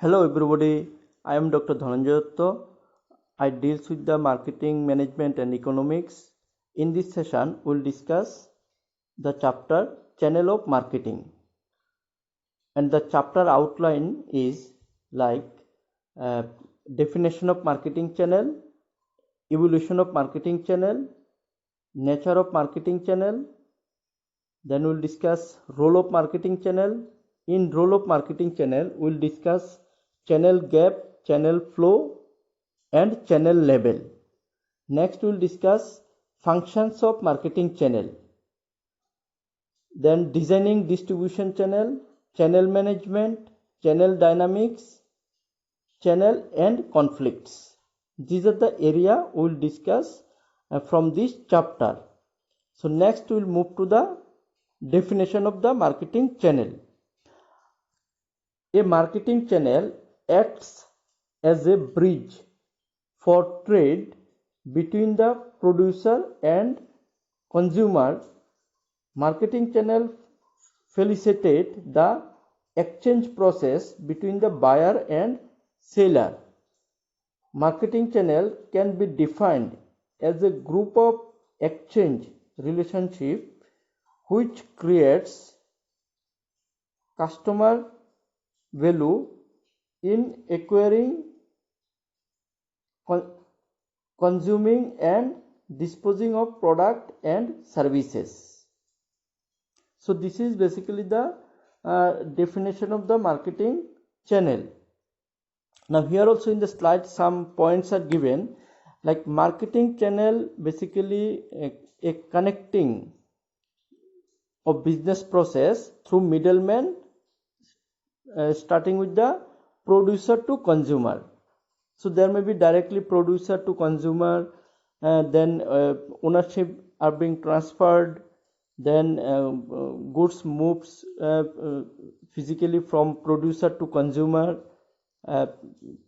Hello everybody, I am Dr. Dhananjay Dutta. I deals with the marketing, management and economics. In this session, we'll discuss the chapter Channel of Marketing. And the chapter outline is like uh, definition of marketing channel, evolution of marketing channel, nature of marketing channel. Then we'll discuss role of marketing channel. In role of marketing channel, we'll discuss channel gap, channel flow, and channel label. Next we'll discuss functions of marketing channel. Then designing distribution channel, channel management, channel dynamics, channel and conflicts. These are the area we'll discuss from this chapter. So next we'll move to the definition of the marketing channel. A marketing channel acts as a bridge for trade between the producer and consumer. Marketing channel facilitate the exchange process between the buyer and seller. Marketing channel can be defined as a group of exchange relationship which creates customer value in acquiring, consuming and disposing of product and services. So this is basically the definition of the marketing channel. Now here also in the slide some points are given, like marketing channel basically a connecting of business process through middlemen, starting with the producer to consumer. So there may be directly producer to consumer, then ownership are being transferred, then goods moves physically from producer to consumer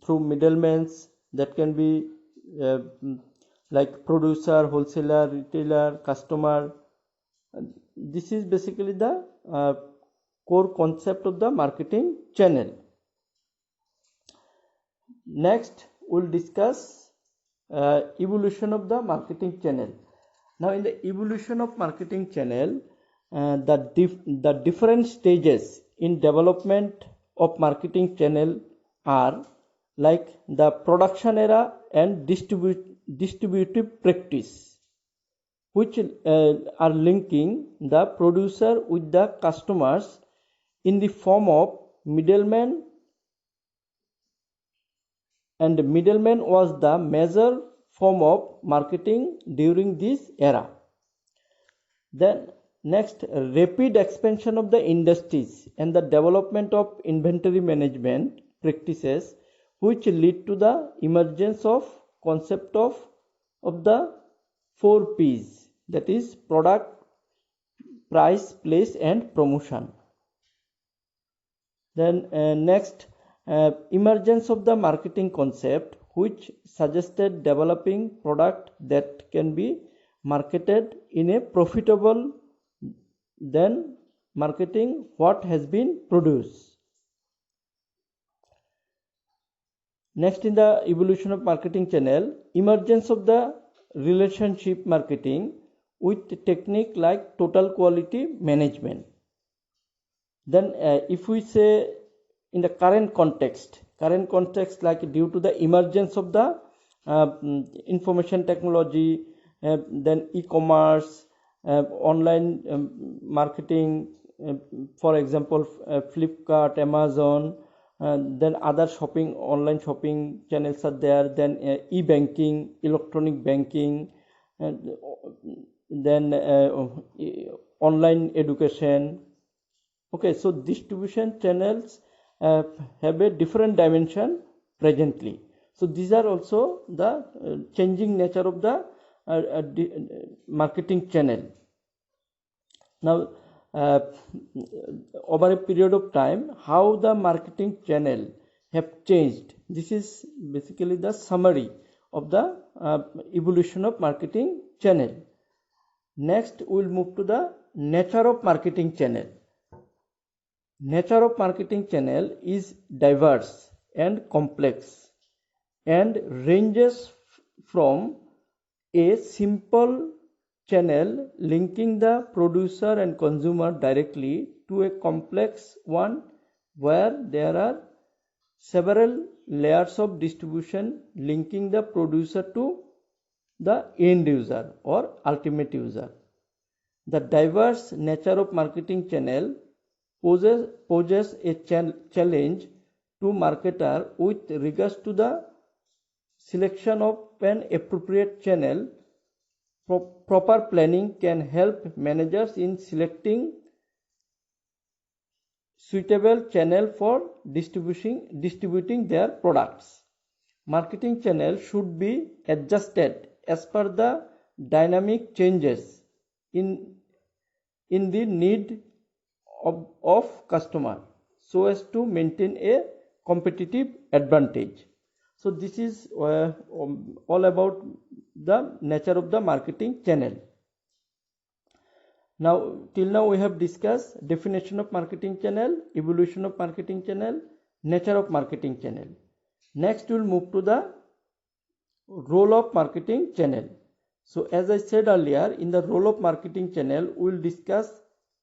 through middlemen, that can be like producer, wholesaler, retailer, customer. This is basically the core concept of the marketing channel. Next we'll discuss evolution of the marketing channel. Now in the evolution of marketing channel, the different stages in development of marketing channel are like the production era and distributive practice, which are linking the producer with the customers in the form of middleman, and middleman was the major form of marketing during this era. Then next, rapid expansion of the industries and the development of inventory management practices, which lead to the emergence of concept of the 4 P's, that is product, price, place and promotion. Then next, emergence of the marketing concept, which suggested developing product that can be marketed in a profitable, then marketing what has been produced. Next, in the evolution of marketing channel, emergence of the relationship marketing with technique like total quality management. Then if we say in the current context like due to the emergence of the information technology, then e-commerce, online marketing, for example Flipkart, Amazon, then other online shopping channels are there, then e-banking, electronic banking, then online education. Okay, so distribution channels have a different dimension presently. So these are also the changing nature of the marketing channel. Now over a period of time, how the marketing channel have changed, this is basically the summary of the evolution of marketing channel. Next we will move to the nature of marketing channel. Nature of marketing channel is diverse and complex and ranges from a simple channel linking the producer and consumer directly to a complex one where there are several layers of distribution linking the producer to the end user or ultimate user. The diverse nature of marketing channel poses a challenge to marketer with regards to the selection of an appropriate channel. Proper planning can help managers in selecting suitable channel for distributing their products. Marketing channel should be adjusted as per the dynamic changes in the need of customer so as to maintain a competitive advantage. So this is all about the nature of the marketing channel. Now till now we have discussed definition of marketing channel, evolution of marketing channel, nature of marketing channel. Next we will move to the role of marketing channel. So as I said earlier, in the role of marketing channel we will discuss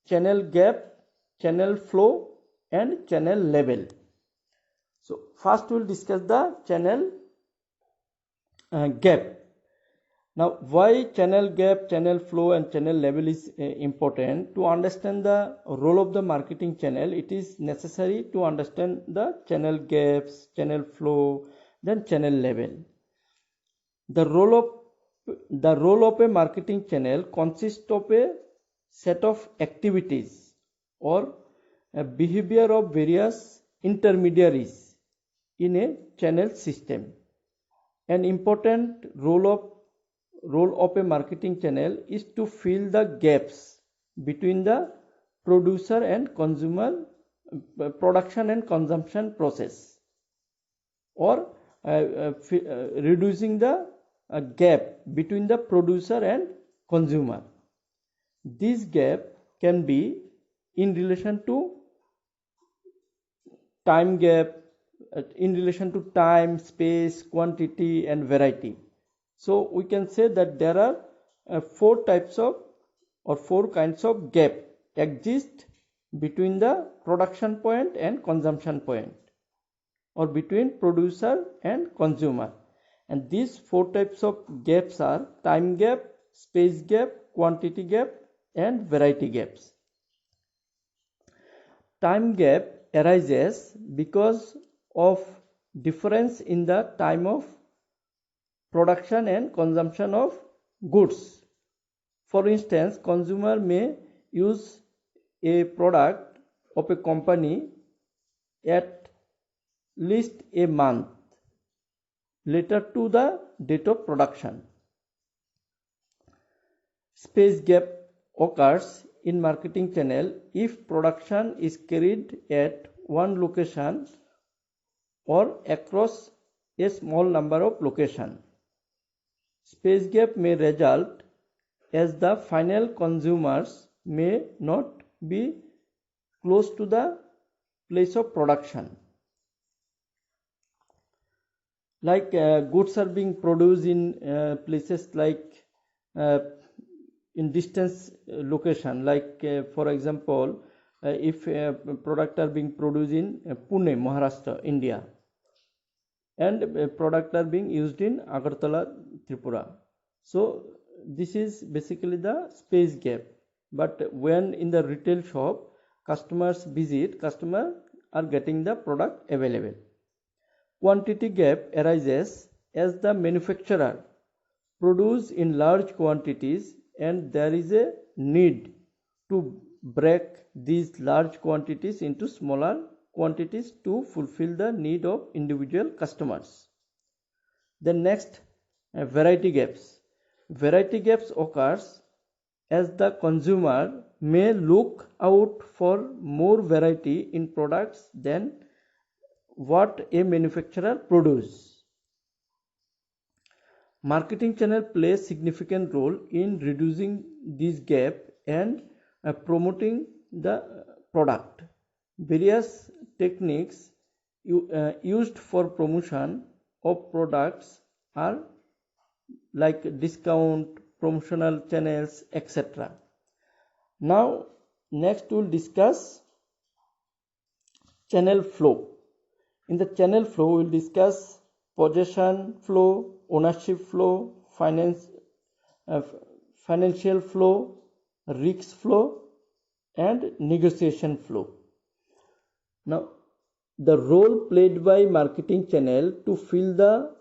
channel gap, channel flow and channel level. So first we will discuss the channel gap. Now why channel gap, channel flow and channel level is important? To understand the role of the marketing channel, it is necessary to understand the channel gaps, channel flow, then channel level. The role of a marketing channel consists of a set of activities or a behavior of various intermediaries in a channel system. An important role of a marketing channel is to fill the gaps between the producer and consumer production and consumption process, or reducing the gap between the producer and consumer. This gap can be in relation to time gap, in relation to time, space, quantity and variety. So we can say that there are four kinds of gap exist between the production point and consumption point, or between producer and consumer. And these four types of gaps are time gap, space gap, quantity gap and variety gaps. Time gap arises because of difference in the time of production and consumption of goods. For instance, consumer may use a product of a company at least a month later to the date of production. Space gap occurs in marketing channel if production is carried at one location or across a small number of locations. Space gap may result as the final consumers may not be close to the place of production. Like goods are being produced in places like in distance location, like for example, if product are being produced in Pune, Maharashtra, India, and product are being used in Agartala, Tripura. So this is basically the space gap. But when in the retail shop customers visit, customer are getting the product available. Quantity gap arises as the manufacturer produce in large quantities and there is a need to break these large quantities into smaller quantities to fulfill the need of individual customers. The next, variety gaps. Variety gaps occurs as the consumer may look out for more variety in products than what a manufacturer produces. Marketing channel plays significant role in reducing this gap and promoting the product. Various techniques used for promotion of products are like discount, promotional channels, etc. Now next we'll discuss channel flow. In the channel flow we'll discuss possession flow, ownership flow, financial flow, risk flow, and negotiation flow. Now the role played by marketing channel to fill the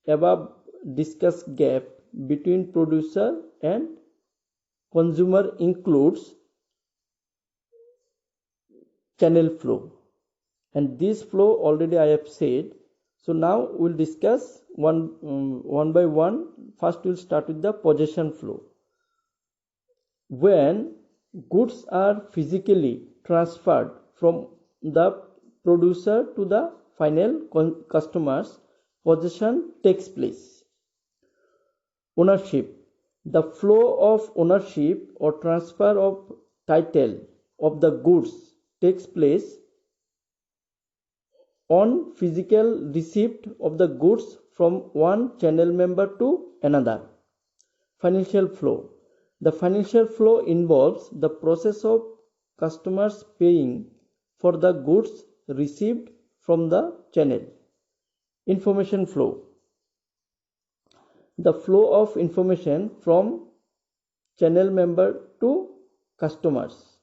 above discussed gap between producer and consumer includes channel flow, and this flow already I have said. So now we'll discuss one by one. First we'll start with the possession flow. When goods are physically transferred from the producer to the final customers, possession takes place. Ownership. The flow of ownership or transfer of title of the goods takes place on physical receipt of the goods from one channel member to another. Financial flow. The financial flow involves the process of customers paying for the goods received from the channel. Information flow. The flow of information from channel member to customers,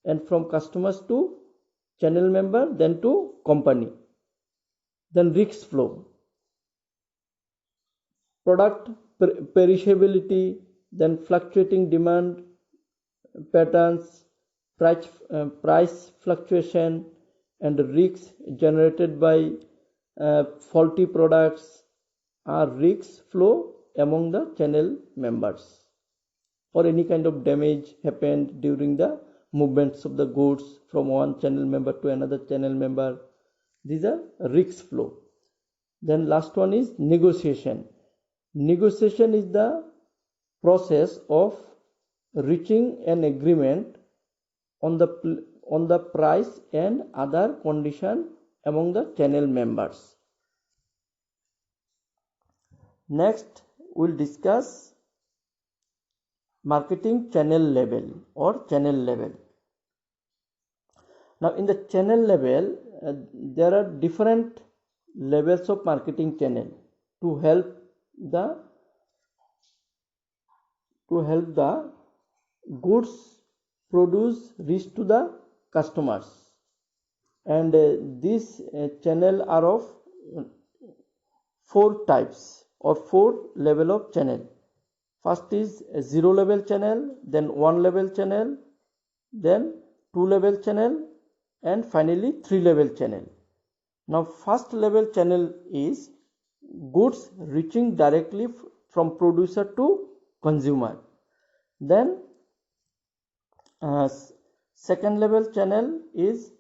and from customers to channel member, then to company. Then risk flow. Product perishability, then fluctuating demand patterns, price fluctuation, and risks generated by faulty products are risks flow among the channel members, or any kind of damage happened during the movements of the goods from one channel member to another channel member. These are risks flow. Then last one is negotiation. Negotiation is the process of reaching an agreement on the price and other condition among the channel members. Next we'll discuss marketing channel level or channel level. Now in the channel level there are different levels of marketing channel to help the goods produce reach to the customers, and these channel are of four types or four level of channel. First is a 0 level channel, then 1 level channel, then 2 level channel, and finally 3 level channel. Now first level channel is goods reaching directly from producer to consumer. Then second level channel is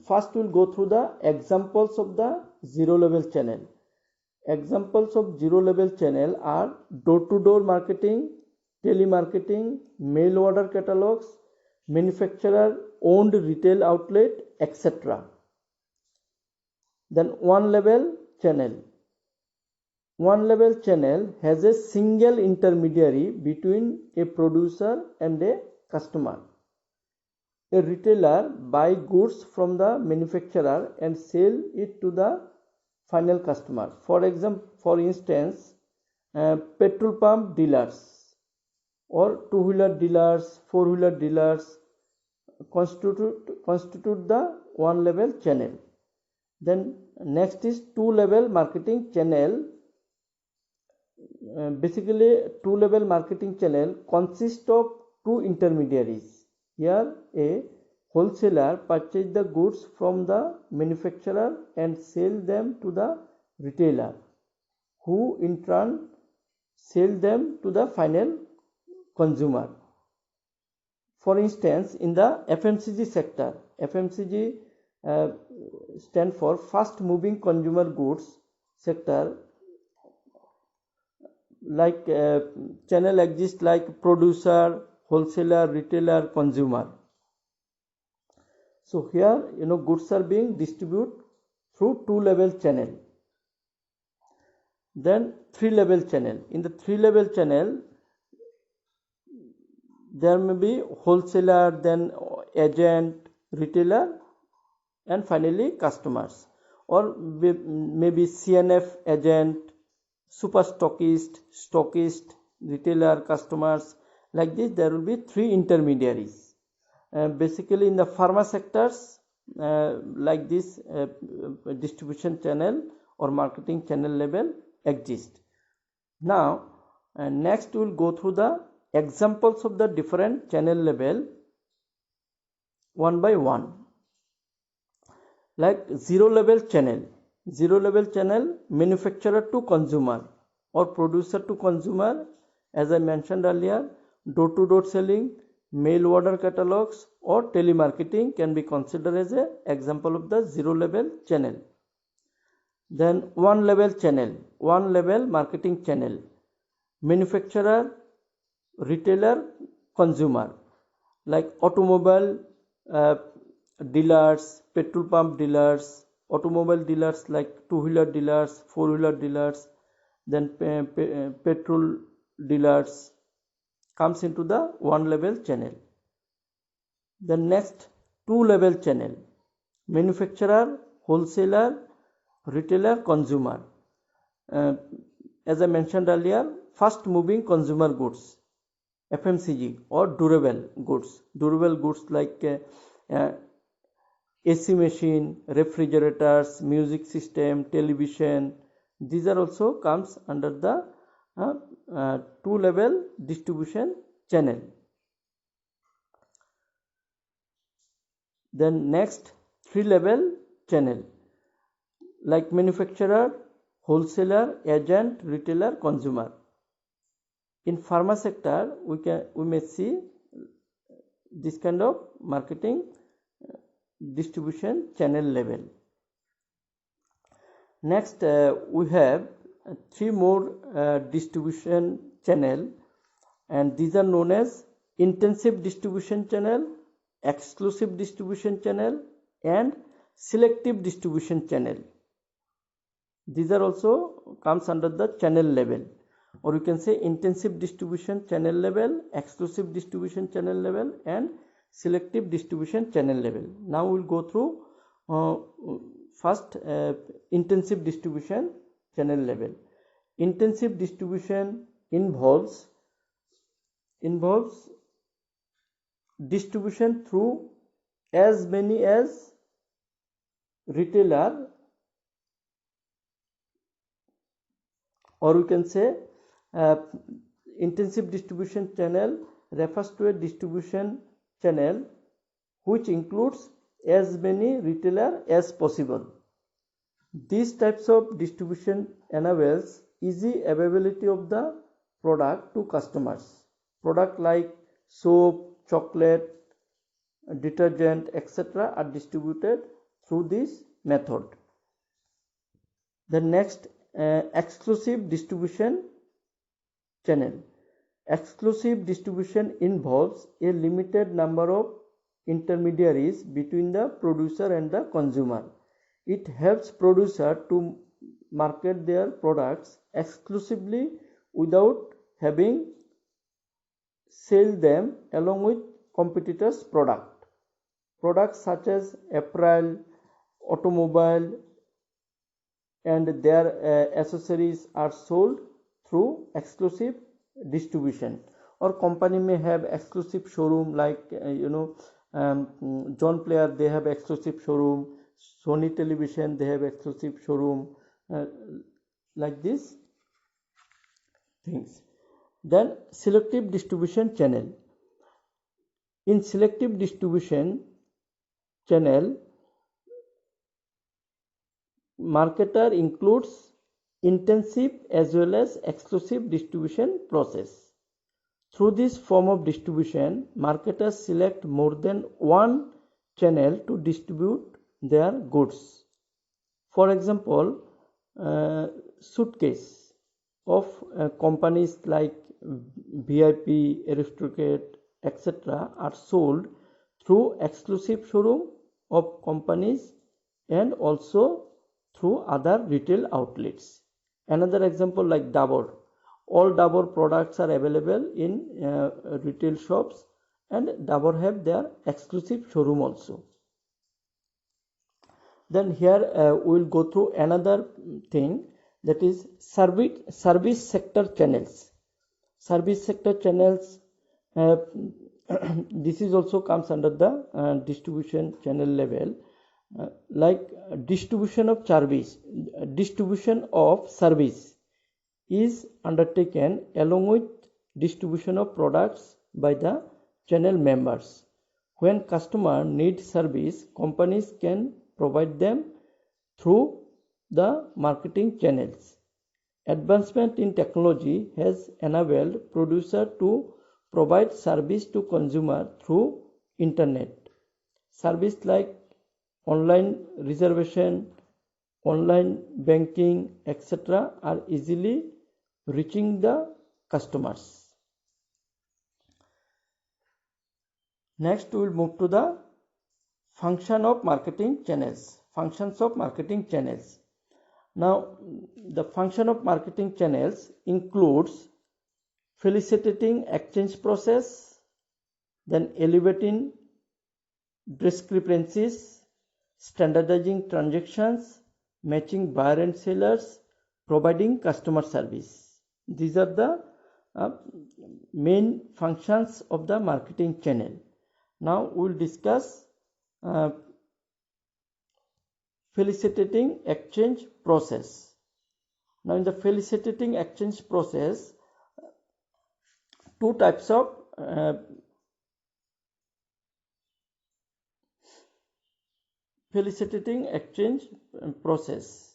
first we'll go through the examples of the 0 level channel. Examples of 0 level channel are door-to-door marketing, telemarketing, mail order catalogs, manufacturer owned retail outlet, etc. Then 1 level channel. 1 level channel has a single intermediary between a producer and a customer. A retailer buys goods from the manufacturer and sell it to the final customer. For instance, petrol pump dealers or two-wheeler dealers, four-wheeler dealers constitute the 1 level channel. Then next is 2 level marketing channel. Basically 2 level marketing channel consists of two intermediaries. Here a wholesaler purchases the goods from the manufacturer and sell them to the retailer, who in turn sell them to the final consumer. For instance, in the FMCG sector, FMCG stand for fast moving consumer goods sector, like channel exists like producer, wholesaler, retailer, consumer. So here goods are being distributed through two-level channel. Then three-level channel. In the three-level channel, there may be wholesaler, then agent, retailer, and finally customers, or maybe CNF agent, super stockist, retailer, customers. Like this, there will be three intermediaries. Basically in the pharma sectors, like this distribution channel or marketing channel level exist. Now next we will go through the examples of the different channel level one by one. Like zero level channel, manufacturer to consumer or producer to consumer. As I mentioned earlier, door-to-door selling, mail order catalogs, or telemarketing can be considered as an example of the zero level channel. Then one level marketing channel, manufacturer, retailer, consumer, like automobile dealers, petrol pump dealers, automobile dealers like two-wheeler dealers, four-wheeler dealers, then petrol dealers comes into the one level channel. The next two level channel, manufacturer, wholesaler, retailer, consumer. As I mentioned earlier, fast moving consumer goods, FMCG, or durable goods like AC machine, refrigerators, music system, television. These are also comes under the two level distribution channel. Then next three level channel, like manufacturer, wholesaler, agent, retailer, consumer. In pharma sector, we may see this kind of marketing distribution channel level. Next we have three more distribution channel, and these are known as intensive distribution channel, exclusive distribution channel, and selective distribution channel. These are also comes under the channel level, or you can say intensive distribution channel level, exclusive distribution channel level, and selective distribution channel level. Now we will go through first intensive distribution channel level. Intensive distribution involves distribution through as many as retailer, or we can say intensive distribution channel refers to a distribution channel which includes as many retailer as possible. These types of distribution enables easy availability of the product to customers. Product like soap, chocolate, detergent, etc. are distributed through this method. The next exclusive distribution channel. Exclusive distribution involves a limited number of intermediaries between the producer and the consumer. It helps producer to market their products exclusively without having sell them along with competitors' products such as apparel, automobile, and their accessories are sold through exclusive distribution. Or company may have exclusive showroom, like John Player, they have exclusive showroom, Sony Television, they have exclusive showroom, like these things. Then selective distribution channel. In selective distribution channel, marketer includes intensive as well as exclusive distribution process. Through this form of distribution, marketers select more than one channel to distribute their goods. For example, suitcase of companies like VIP, Aristocrat, etc. are sold through exclusive showroom of companies and also through other retail outlets. Another example like Dabur. All Dabur products are available in retail shops, and Dabur have their exclusive showroom also. Then here we will go through another thing, that is service sector channels. Service sector channels, this is also comes under the distribution channel level. Like distribution of service is undertaken along with distribution of products by the channel members. When customer needs service, companies can provide them through the marketing channels. Advancement in technology has enabled producer to provide service to consumer through internet. Service like online reservation, online banking, etc. are easily reaching the customers. Next, we will move to the function of marketing channels. Functions of marketing channels. Now, the function of marketing channels includes facilitating exchange process, then elevating discrepancies, standardizing transactions, matching buyer and sellers, providing customer service. These are the main functions of the marketing channel. Now we will discuss facilitating exchange process. Now in the facilitating exchange process, two types of facilitating exchange process.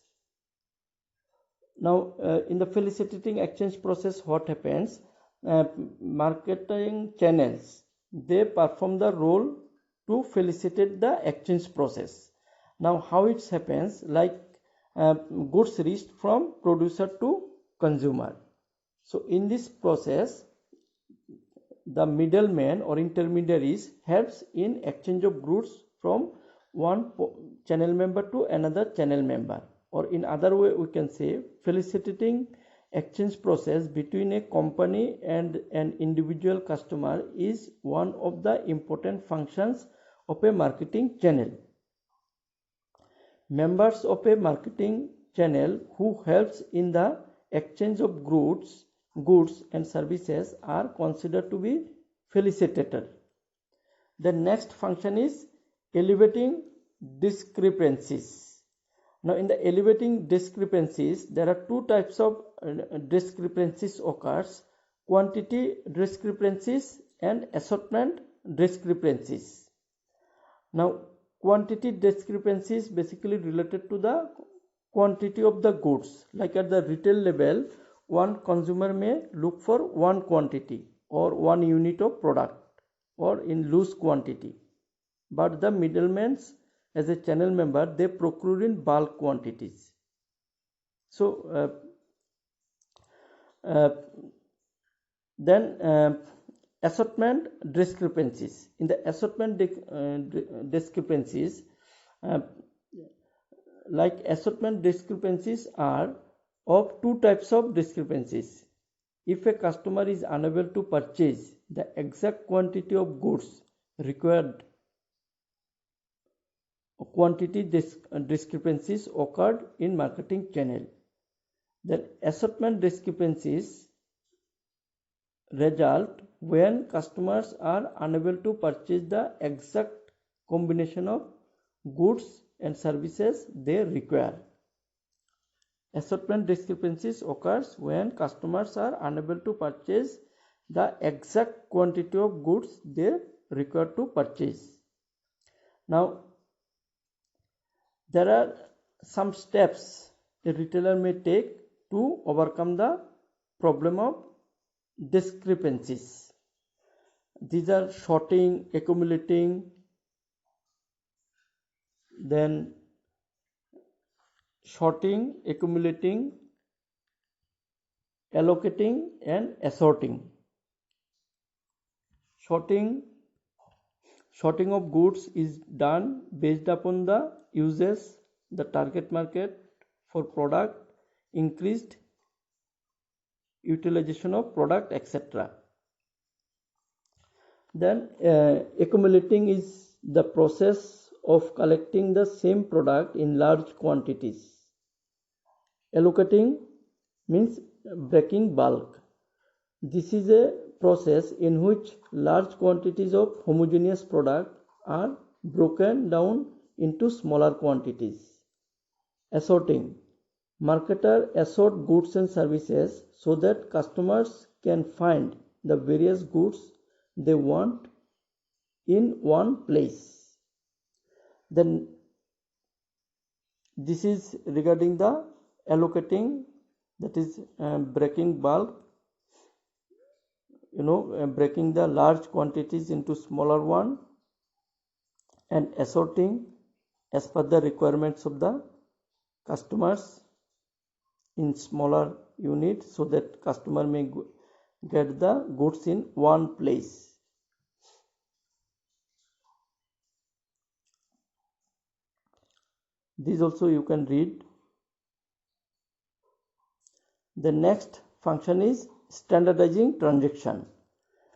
Now in the facilitating exchange process, what happens? Marketing channels, they perform the role to facilitate the exchange process. Now how it happens? Like goods reached from producer to consumer. So in this process, the middleman or intermediaries helps in exchange of goods from one channel member to another channel member, or in other way we can say facilitating exchange process between a company and an individual customer is one of the important functions of a marketing channel. Members of a marketing channel who helps in the exchange of goods and services are considered to be facilitator. The next function is elevating discrepancies. Now in the elevating discrepancies, there are two types of discrepancies occurs: quantity discrepancies and assortment discrepancies. Now quantity discrepancies basically related to the quantity of the goods. Like at the retail level, one consumer may look for one quantity or one unit of product or in loose quantity, but the middlemen as a channel member, they procure in bulk quantities. So then assortment discrepancies. In the assortment discrepancies, like assortment discrepancies are of two types of discrepancies. If a customer is unable to purchase the exact quantity of goods required, quantity discrepancies occurred in marketing channel. Then assortment discrepancies result when customers are unable to purchase the exact combination of goods and services they require. Assortment discrepancies occurs when customers are unable to purchase the exact quantity of goods they require to purchase. Now there are some steps a retailer may take to overcome the problem of discrepancies. These are sorting, accumulating, then sorting, accumulating, allocating and assorting. Sorting Sorting of goods is done based upon the uses, the target market for product, increased utilization of product, etc. Then accumulating is the process of collecting the same product in large quantities. Allocating means breaking bulk. This is a process in which large quantities of homogeneous product are broken down into smaller quantities. Assorting. Marketer assort goods and services so that customers can find the various goods they want in one place. Then this is regarding the allocating, that is breaking bulk, breaking the large quantities into smaller one, and assorting as per the requirements of the customers in smaller units so that customer may get the goods in one place. This also you can read. The next function is standardizing transaction.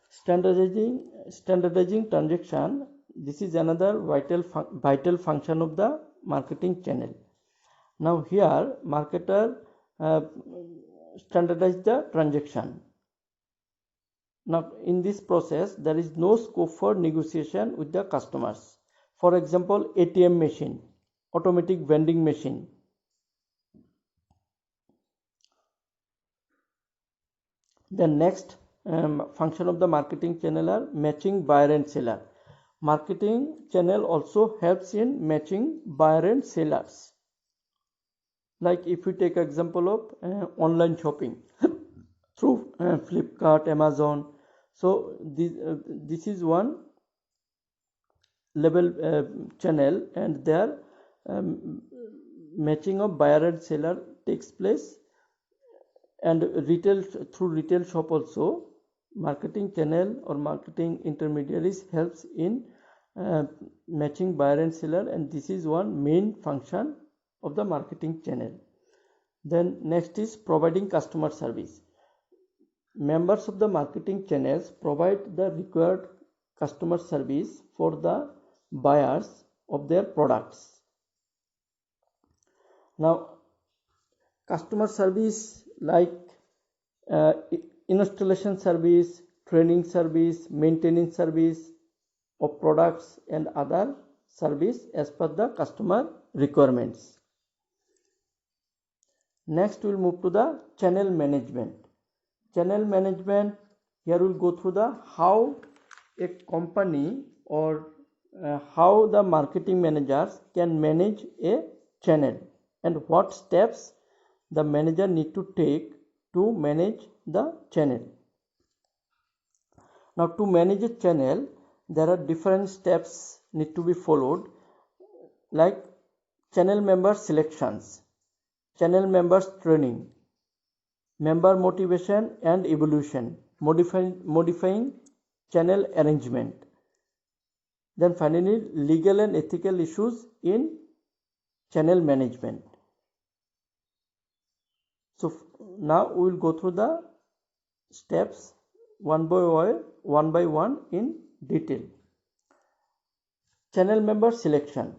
Standardizing transaction, this is another vital function of the marketing channel. Now here marketer standardize the transaction. Now in this process there is no scope for negotiation with the customers. For example, ATM machine, automatic vending machine. The next function of the marketing channel are matching buyer and seller. Marketing channel also helps in matching buyer and sellers. Like if we take example of online shopping through Flipkart, Amazon. So this is one level channel, and there matching of buyer and seller takes place. And through retail shop also, marketing channel or marketing intermediaries helps in matching buyer and seller, and this is one main function of the marketing channel. Then next is providing customer service. Members of the marketing channels provide the required customer service for the buyers of their products. Now customer service like installation service, training service, maintenance service of products, and other service as per the customer requirements. Next we will move to the channel management. Channel management, here we will go through the how a company or how the marketing managers can manage a channel and what steps the manager need to take to manage the channel. Now to manage a channel there are different steps need to be followed, like channel member selections, channel members training, member motivation and evolution, modifying channel arrangement, then finally legal and ethical issues in channel management. So now we will go through the steps one by one in detail. Channel member selection.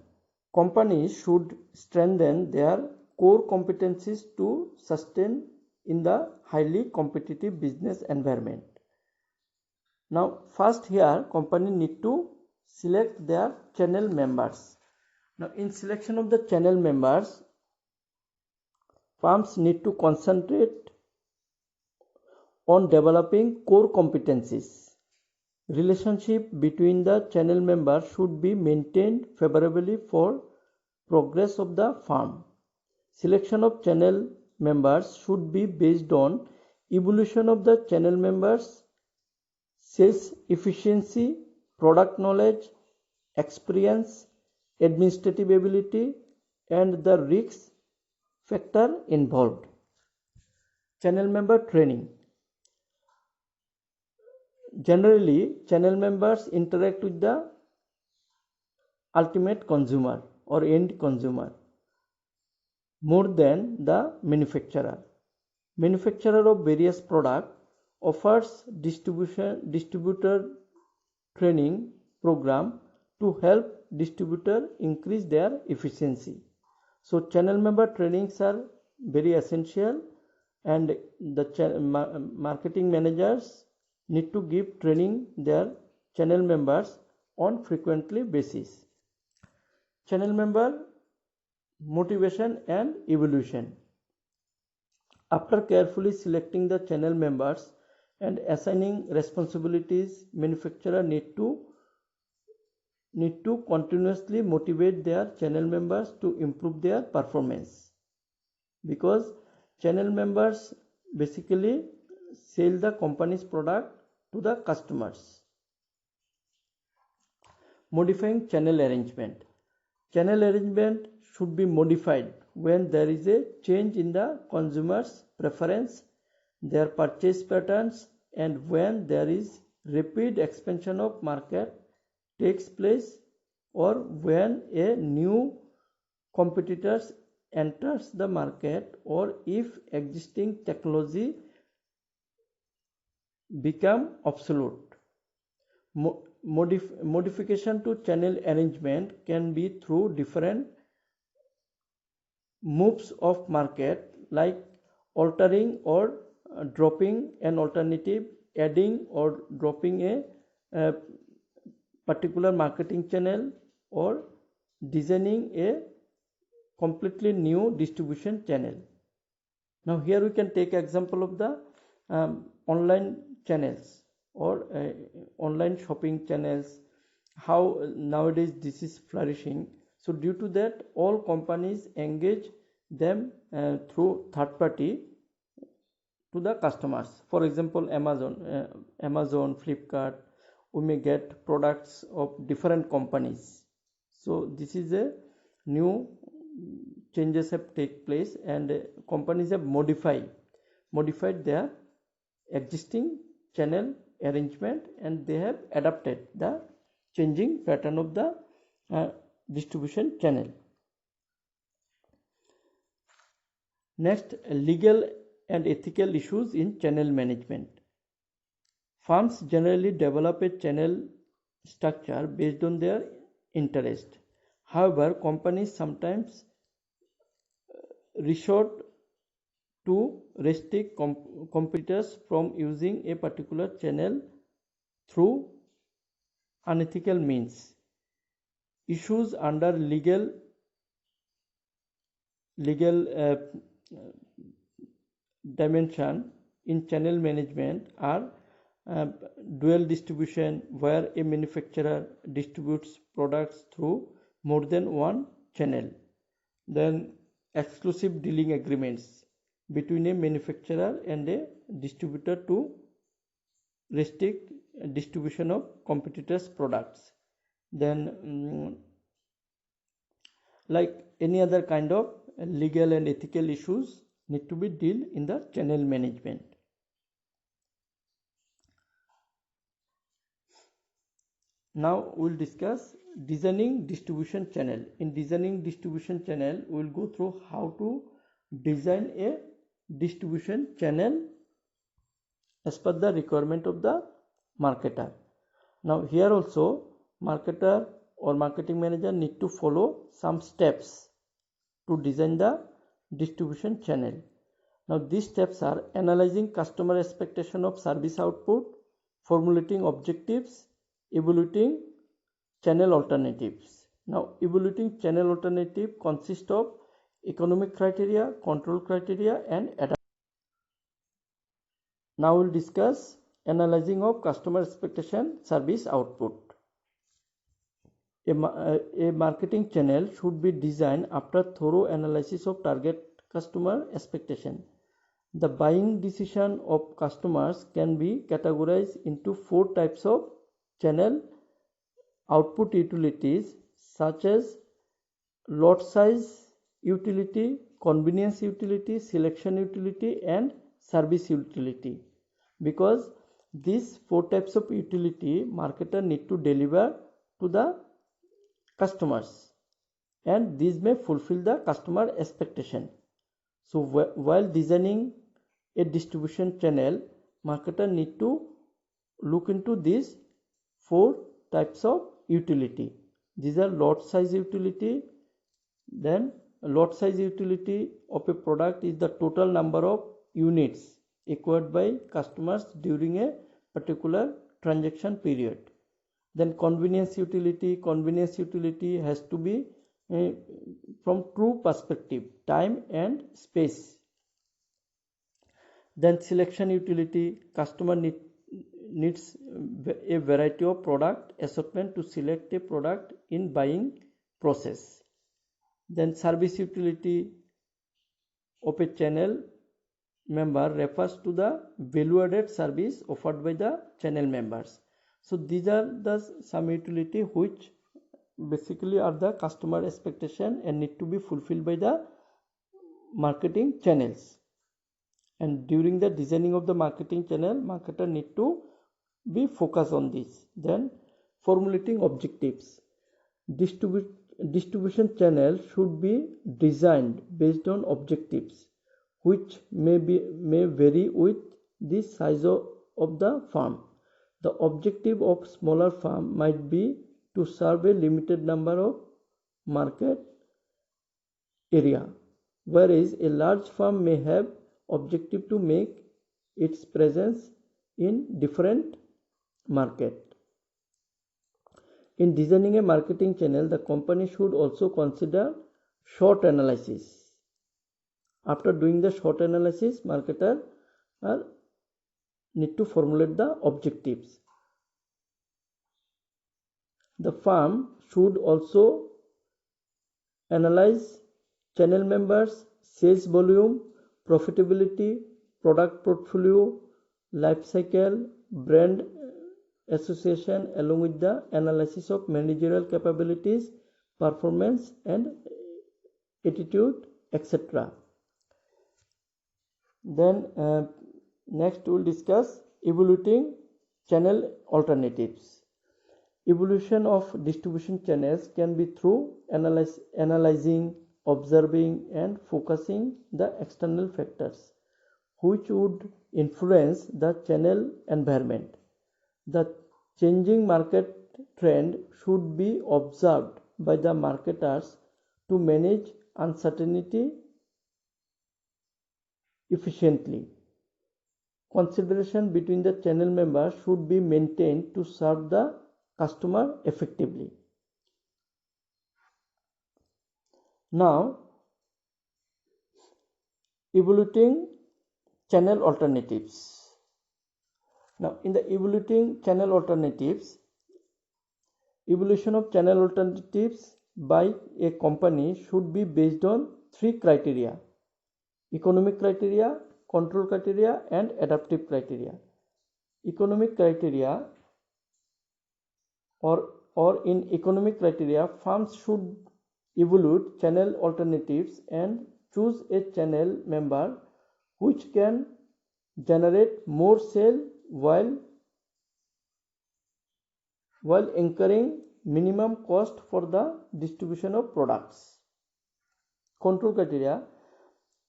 Companies should strengthen their core competencies to sustain in the highly competitive business environment. Now first here company need to select their channel members. Now in selection of the channel members, firms need to concentrate on developing core competencies. Relationship between the channel members should be maintained favorably for progress of the firm. Selection of channel members should be based on evolution of the channel members, sales efficiency, product knowledge, experience, administrative ability, and the risk factor involved. Channel member training. Generally, channel members interact with the ultimate consumer or end consumer more than the manufacturer. Manufacturer of various products offers distributor training program to help distributor increase their efficiency. So channel member trainings are very essential, and the marketing managers need to give training their channel members on frequently basis. Channel member motivation and evolution. After carefully selecting the channel members and assigning responsibilities, manufacturer need to continuously motivate their channel members to improve their performance, because channel members basically sell the company's product to the customers. Modifying channel arrangement. Channel arrangement should be modified when there is a change in the consumer's preference, their purchase patterns, and when there is rapid expansion of market takes place, or when a new competitors enters the market, or if existing technology become obsolete. Modification to channel arrangement can be through different moves of market, like altering or dropping an alternative, adding or dropping a particular marketing channel, or designing a completely new distribution channel. Now here we can take example of the online channels or online shopping channels, how nowadays this is flourishing. So due to that, all companies engage them through third party to the customers. For example, Amazon, Flipkart, we may get products of different companies. So this is a new changes have take place, and companies have modified their existing channel arrangement, and they have adapted the changing pattern of the distribution channel. Next, legal and ethical issues in channel management. Firms generally develop a channel structure based on their interest. However, companies sometimes resort to restrict competitors from using a particular channel through unethical means. Issues under legal dimension in channel management are dual distribution, where a manufacturer distributes products through more than one channel. Then exclusive dealing agreements between a manufacturer and a distributor to restrict distribution of competitors' products. Then like any other kind of legal and ethical issues need to be dealt in the channel management. Now we'll discuss designing distribution channel. In designing distribution channel, we will go through how to design a distribution channel as per the requirement of the marketer. Now here also, marketer or marketing manager need to follow some steps to design the distribution channel. Now these steps are analyzing customer expectation of service output, formulating objectives, evaluating channel alternatives. Now evaluating channel alternative consists of economic criteria, control criteria, and adaptation. Now we'll discuss analyzing of customer expectation, service output. A marketing channel should be designed after thorough analysis of target customer expectation. The buying decision of customers can be categorized into 4 types of channel output utilities, such as lot size utility, convenience utility, selection utility, and service utility. Because these 4 types of utility marketer need to deliver to the customers, and these may fulfill the customer expectation. So while designing a distribution channel, marketer need to look into these 4 types of utility. These are lot size utility. Then lot size utility of a product is the total number of units acquired by customers during a particular transaction period. Then convenience utility has to be from true perspective, time and space. Then selection utility, customer needs a variety of product assortment to select a product in buying process. Then service utility of a channel member refers to the value added service offered by the channel members. So these are the some utility which basically are the customer expectation and need to be fulfilled by the marketing channels. And during the designing of the marketing channel, marketer need to be focused on this. Then formulating objectives. Distribution channel should be designed based on objectives which may vary with the size of the farm. The objective of smaller farm might be to serve a limited number of market area, whereas a large farm may have objective to make its presence in different market. In designing a marketing channel, the company should also consider SWOT analysis. After doing the SWOT analysis, marketer need to formulate the objectives. The firm should also analyze channel members, sales volume, profitability, product portfolio, life cycle, brand association, along with the analysis of managerial capabilities, performance and attitude, etc. Then next we will discuss evaluating channel alternatives. Evolution of distribution channels can be through analyzing, observing and focusing the external factors which would influence the channel environment. The changing market trend should be observed by the marketers to manage uncertainty efficiently. Consideration between the channel members should be maintained to serve the customer effectively. Now, evaluating channel alternatives. Now, in the evaluating channel alternatives, evaluation of channel alternatives by a company should be based on 3 criteria: economic criteria, control criteria and adaptive criteria. Economic criteria or in economic criteria, firms should evaluate channel alternatives and choose a channel member which can generate more sale while incurring minimum cost for the distribution of products. Control criteria: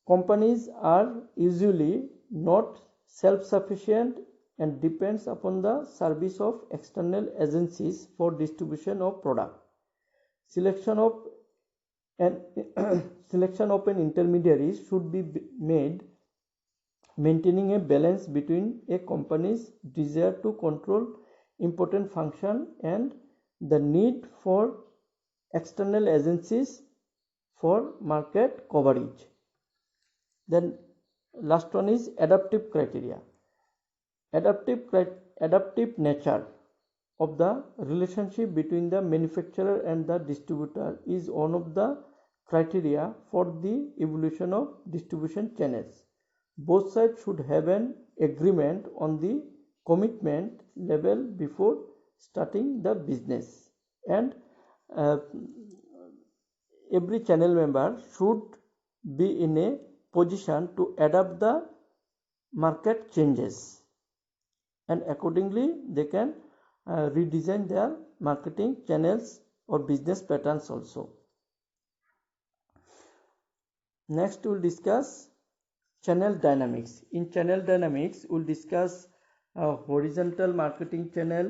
companies are usually not self-sufficient and depends upon the service of external agencies for distribution of product. Selection of an intermediary should be made, maintaining a balance between a company's desire to control important function and the need for external agencies for market coverage. Then last one is adaptive criteria. Adaptive nature of the relationship between the manufacturer and the distributor is one of the criteria for the evolution of distribution channels. Both sides should have an agreement on the commitment level before starting the business, and every channel member should be in a position to adapt the market changes, and accordingly they can redesign their marketing channels or business patterns also. Next we'll discuss channel dynamics. In channel dynamics we'll discuss horizontal marketing channel,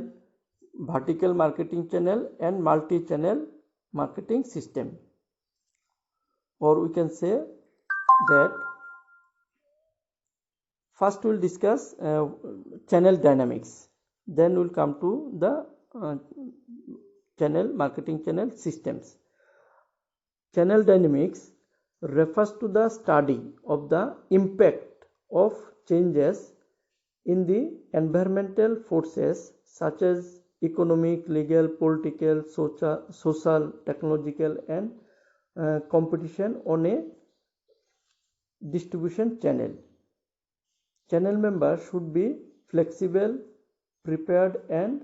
vertical marketing channel and multi-channel marketing system, or we can say that first we'll discuss channel dynamics, then we'll come to the channel marketing channel systems. Channel dynamics refers to the study of the impact of changes in the environmental forces such as economic, legal, political, social, technological and competition on a distribution channel. Channel members should be flexible, prepared and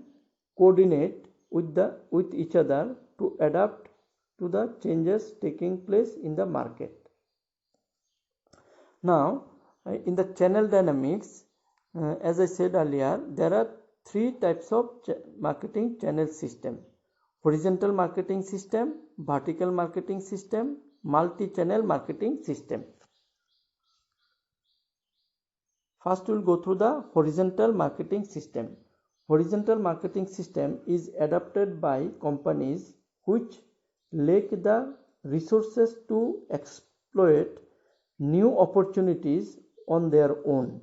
coordinate with each other to adapt to the changes taking place in the market. Now, in the channel dynamics, as I said earlier, there are three types of marketing channel system: horizontal marketing system, vertical marketing system, multi-channel marketing system. First we will go through the horizontal marketing system. Horizontal marketing system is adopted by companies which lack the resources to exploit new opportunities on their own.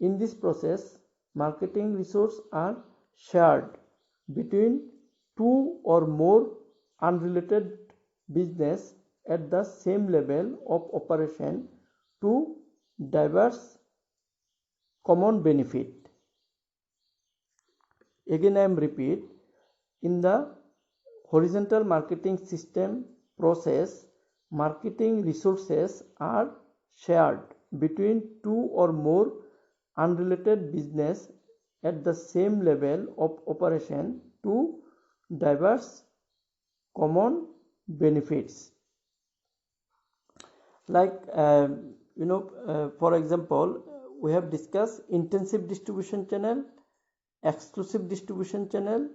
In this process, marketing resources are shared between two or more unrelated business at the same level of operation to diverse common benefit. Again I am repeat, in the horizontal marketing system process, marketing resources are shared between two or more unrelated business at the same level of operation to diverse common benefits. Like for example, we have discussed intensive distribution channel, exclusive distribution channel,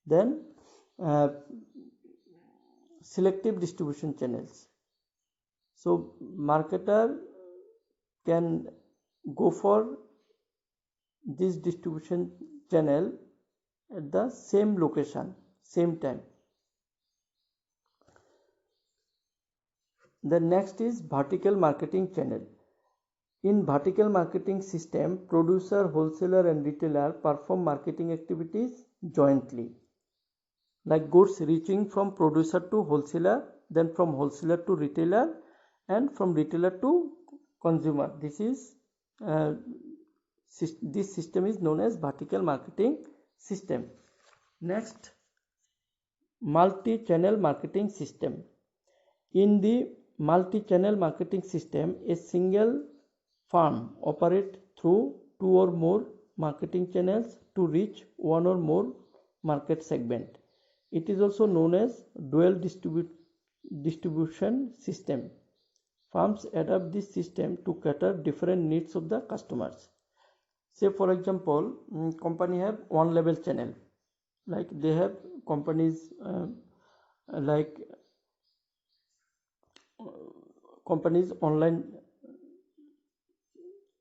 then selective distribution channels. So marketer can go for this distribution channel at the same location, same time. The next is vertical marketing channel. In vertical marketing system, producer, wholesaler and retailer perform marketing activities jointly, like goods reaching from producer to wholesaler, then from wholesaler to retailer and from retailer to consumer. This system is known as vertical marketing system. Next, multi-channel marketing system. In the multi-channel marketing system, a single firm operates through two or more marketing channels to reach one or more market segment. It is also known as dual distribution system. Firms adapt this system to cater different needs of the customers. Say for example, company have one label channel, like they have companies like companies online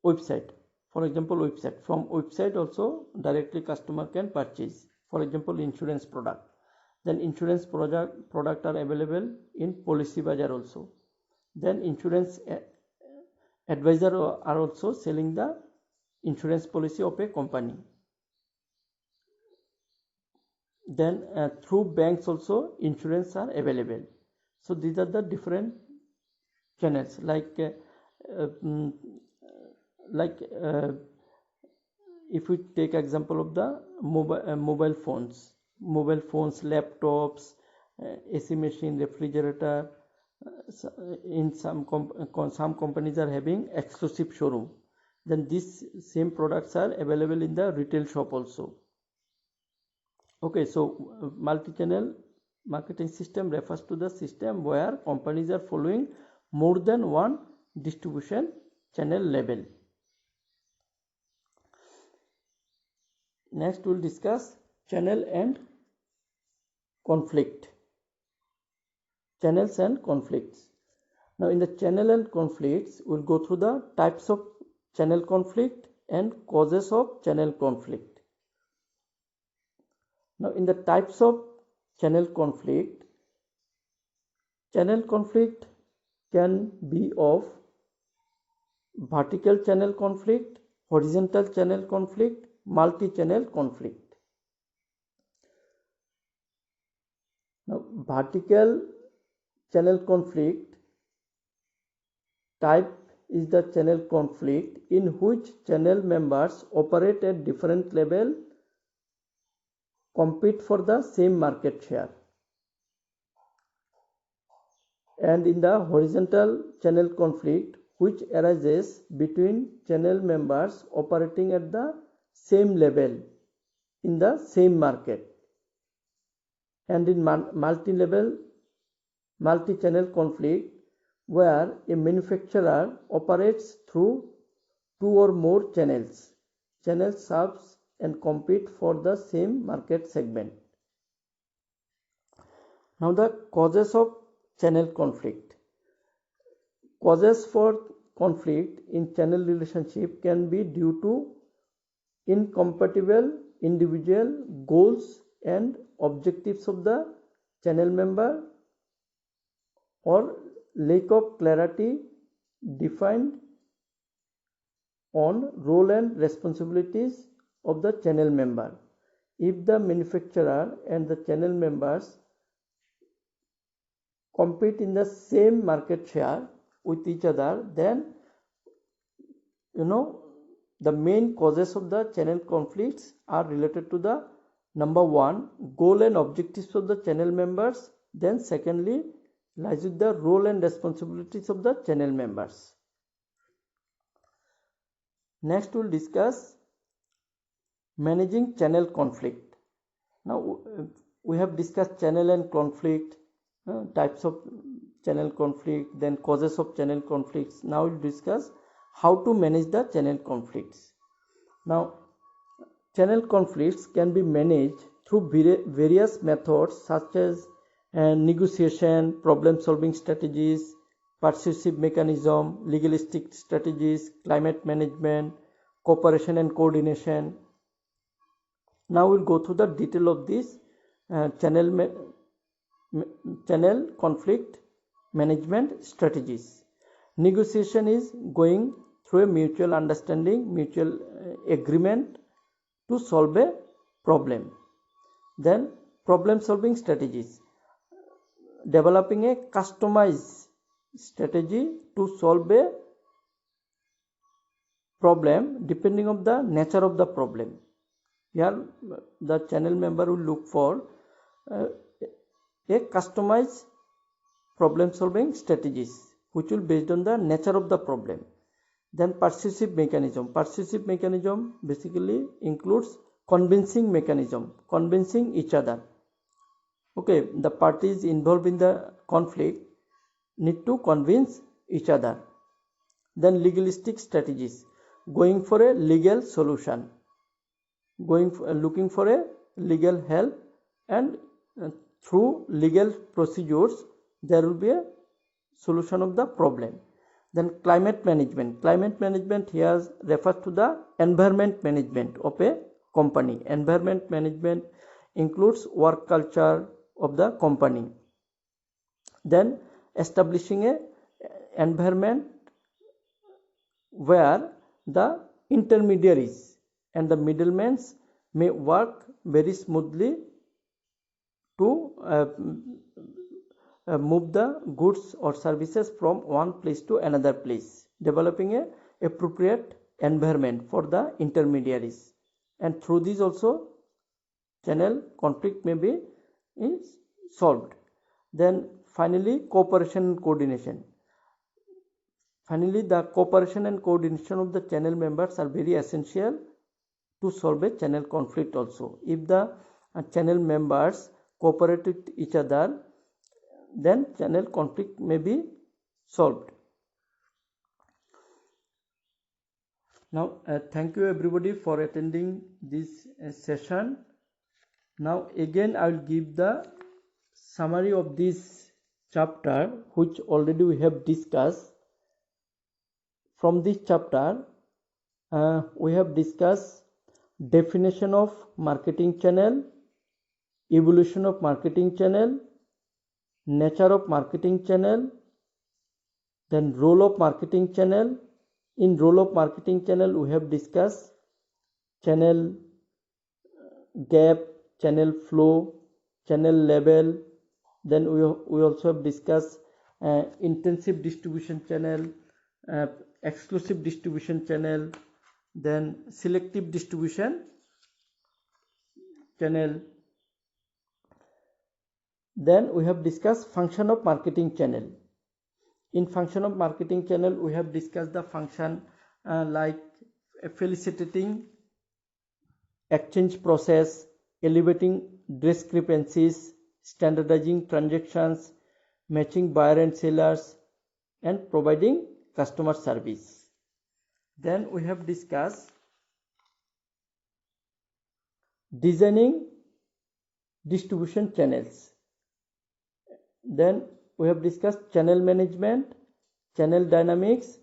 website. For example, website. From website also directly customer can purchase. For example, insurance product. Then insurance product are available in Policybazaar also. Then insurance advisor are also selling the insurance policy of a company. Then through banks also insurance are available. So these are the different channels, like if we take example of the mobile phones, laptops, AC machine, refrigerator. In some companies are having exclusive showroom. Then these same products are available in the retail shop also. Okay, so multi-channel marketing system refers to the system where companies are following more than one distribution channel level. Next we'll discuss channel and conflict. Channels and conflicts. Now in the channel and conflicts, we'll go through the types of channel conflict and causes of channel conflict. Now in the types of channel conflict can be of vertical channel conflict, horizontal channel conflict, multi-channel conflict. Now vertical channel conflict type is the channel conflict in which channel members operate at different level, compete for the same market share. And in the horizontal channel conflict, which arises between channel members operating at the same level in the same market. And in multi-channel conflict, where a manufacturer operates through two or more channels. Channels serves and compete for the same market segment. Now the causes of channel conflict. Causes for conflict in channel relationship can be due to incompatible individual goals and objectives of the channel member, or lack of clarity defined on role and responsibilities of the channel member. If the manufacturer and the channel members compete in the same market share with each other, then the main causes of the channel conflicts are related to the number one, goal and objectives of the channel members. Then secondly, lies with the role and responsibilities of the channel members. Next we'll discuss managing channel conflict. Now we have discussed channel and conflict, types of channel conflict, then causes of channel conflicts. Now we'll discuss how to manage the channel conflicts. Now channel conflicts can be managed through various methods such as negotiation, problem solving strategies, persuasive mechanism, legalistic strategies, climate management, cooperation and coordination. Now we'll go through the detail of this channel conflict management strategies. Negotiation is going through a mutual understanding, mutual agreement to solve a problem. Then problem solving strategies, developing a customized strategy to solve a problem depending on the nature of the problem. Here the channel member will look for a customized problem solving strategies which will based on the nature of the problem. Then persuasive mechanism. Persuasive mechanism basically includes convincing mechanism, convincing each other. Okay, the parties involved in the conflict need to convince each other. Then legalistic strategies, going for a legal solution, looking for a legal help, and through legal procedures there will be a solution of the problem. Then climate management. Climate management here refers to the environment management of a company. Environment management includes work culture of the company. Then establishing a environment where the intermediaries and the middlemen may work very smoothly to move the goods or services from one place to another place, developing a appropriate environment for the intermediaries, and through this also channel conflict may be solved. Then finally cooperation and coordination. Finally, the cooperation and coordination of the channel members are very essential to solve a channel conflict also. If the channel members cooperate with each other, then channel conflict may be solved. Now thank you everybody for attending this session. Now again I will give the summary of this chapter, which already we have discussed. From this chapter, we have discussed definition of marketing channel, evolution of marketing channel, nature of marketing channel, then role of marketing channel. In role of marketing channel, we have discussed channel gap, channel flow, channel level. Then we also have discussed intensive distribution channel, exclusive distribution channel, then selective distribution channel. Then we have discussed function of marketing channel. In function of marketing channel, we have discussed the function like facilitating exchange process, elevating discrepancies, standardizing transactions, matching buyer and sellers, and providing customer service. Then we have discussed designing distribution channels. Then we have discussed channel management, channel dynamics,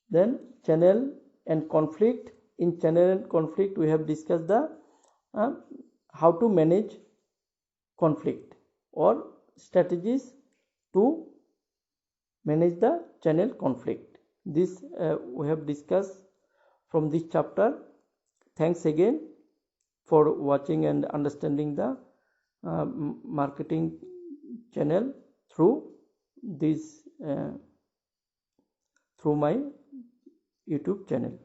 then channel and conflict. In channel and conflict, we have discussed the how to manage conflict or strategies to manage the channel conflict. This we have discussed from this chapter. Thanks again for watching and understanding the marketing channel through this through my YouTube channel.